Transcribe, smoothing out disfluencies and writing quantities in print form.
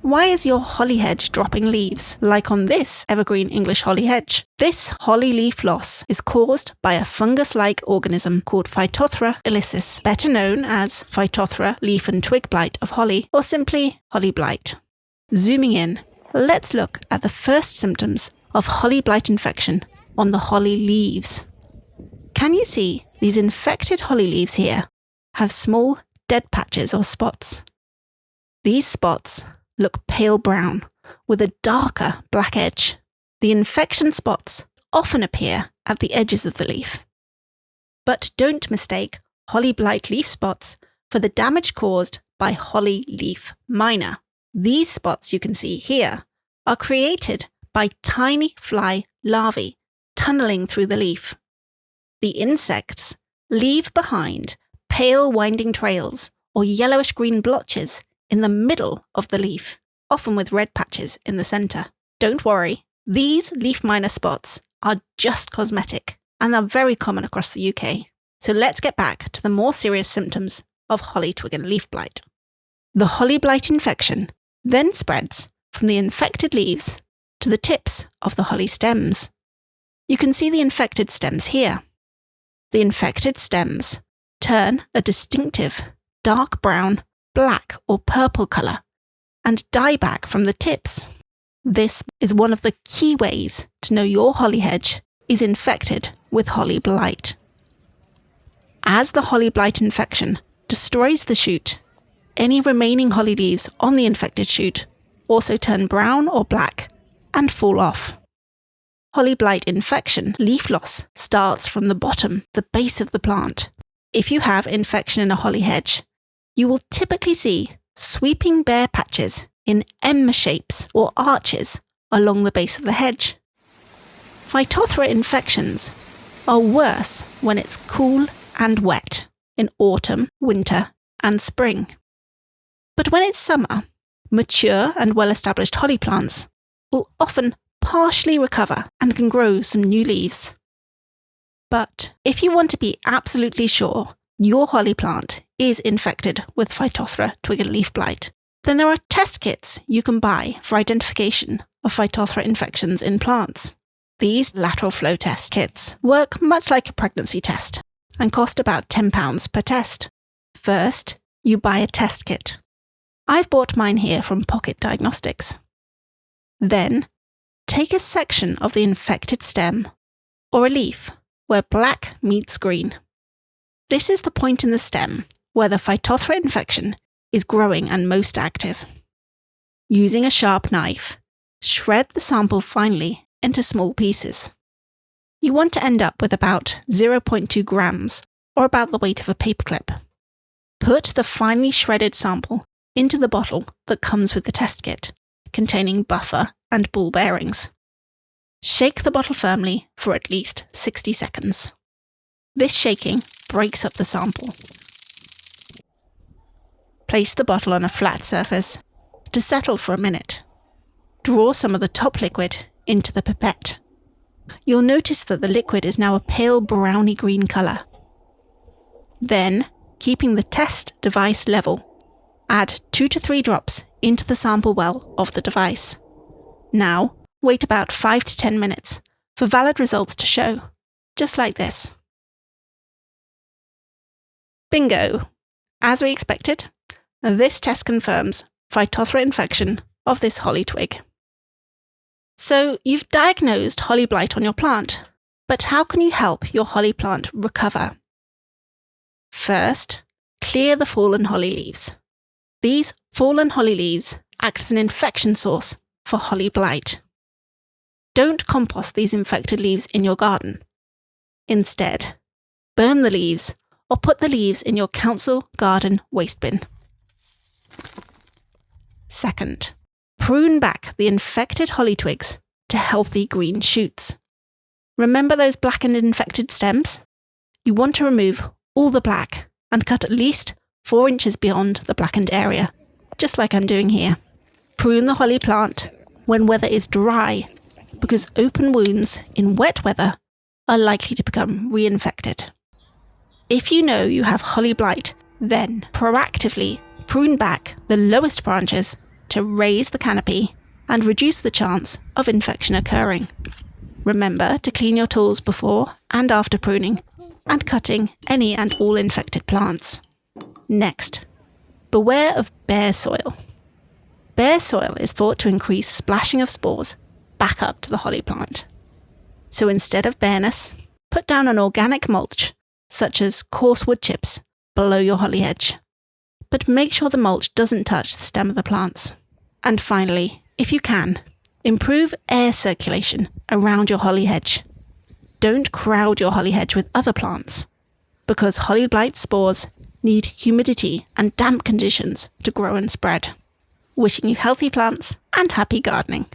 Why is your holly hedge dropping leaves, like on this evergreen English holly hedge? This holly leaf loss is caused by a fungus-like organism called Phytophthora ilicis, better known as Phytophthora leaf and twig blight of holly, or simply Holly blight. Zooming in, let's look at the first symptoms of holly blight infection on the holly leaves. Can you see these infected holly leaves here have small dead patches or spots? These spots look pale brown with a darker black edge. The infection spots often appear at the edges of the leaf. But don't mistake holly blight leaf spots for the damage caused by holly leaf minor. These spots you can see here are created by tiny fly larvae tunneling through the leaf. The insects leave behind pale winding trails or yellowish-green blotches in the middle of the leaf, often with red patches in the centre. Don't worry, these leaf minor spots are just cosmetic and are very common across the UK. So let's get back to the more serious symptoms of holly twig and leaf blight. The holly blight infection then spreads from the infected leaves to the tips of the holly stems. You can see the infected stems here. The infected stems turn a distinctive dark brown, black or purple colour and die back from the tips. This is one of the key ways to know your holly hedge is infected with holly blight. As the holly blight infection destroys the shoot, any remaining holly leaves on the infected shoot also turn brown or black and fall off. Holly blight infection leaf loss starts from the bottom, the base of the plant. If you have infection in a holly hedge, you will typically see sweeping bare patches in M shapes or arches along the base of the hedge. Phytophthora infections are worse when it's cool and wet in autumn, winter and spring. But when it's summer, mature and well-established holly plants will often partially recover and can grow some new leaves. But if you want to be absolutely sure your holly plant is infected with Phytophthora twig and leaf blight, then there are test kits you can buy for identification of Phytophthora infections in plants. These lateral flow test kits work much like a pregnancy test and cost about £10 per test. First, you buy a test kit. I've bought mine here from Pocket Diagnostics. Then, take a section of the infected stem or a leaf where black meets green. This is the point in the stem where the Phytophthora infection is growing and most active. Using a sharp knife, shred the sample finely into small pieces. You want to end up with about 0.2 grams, or about the weight of a paperclip. Put the finely shredded sample into the bottle that comes with the test kit, containing buffer and ball bearings. Shake the bottle firmly for at least 60 seconds. This shaking breaks up the sample. Place the bottle on a flat surface to settle for a minute. Draw some of the top liquid into the pipette. You'll notice that the liquid is now a pale browny green colour. Then, keeping the test device level, add 2 to 3 drops into the sample well of the device. Now, wait about 5 to 10 minutes for valid results to show, just like this. Bingo! As we expected, this test confirms Phytophthora infection of this holly twig. So you've diagnosed holly blight on your plant, but how can you help your holly plant recover? First, clear the fallen holly leaves. These fallen holly leaves act as an infection source for holly blight. Don't compost these infected leaves in your garden. Instead, burn the leaves or put the leaves in your council garden waste bin. Second, prune back the infected holly twigs to healthy green shoots. Remember those blackened infected stems? You want to remove all the black and cut at least 4 inches beyond the blackened area, just like I'm doing here. Prune the holly plant when weather is dry, because open wounds in wet weather are likely to become reinfected. If you know you have holly blight, then proactively prune back the lowest branches to raise the canopy and reduce the chance of infection occurring. Remember to clean your tools before and after pruning and cutting any and all infected plants. Next, beware of bare soil. Bare soil is thought to increase splashing of spores back up to the holly plant. So instead of bareness, put down an organic mulch, such as coarse wood chips, below your holly hedge. But make sure the mulch doesn't touch the stem of the plants. And finally, if you can, improve air circulation around your holly hedge. Don't crowd your holly hedge with other plants, because Holly Blight spores need humidity and damp conditions to grow and spread. Wishing you healthy plants and happy gardening.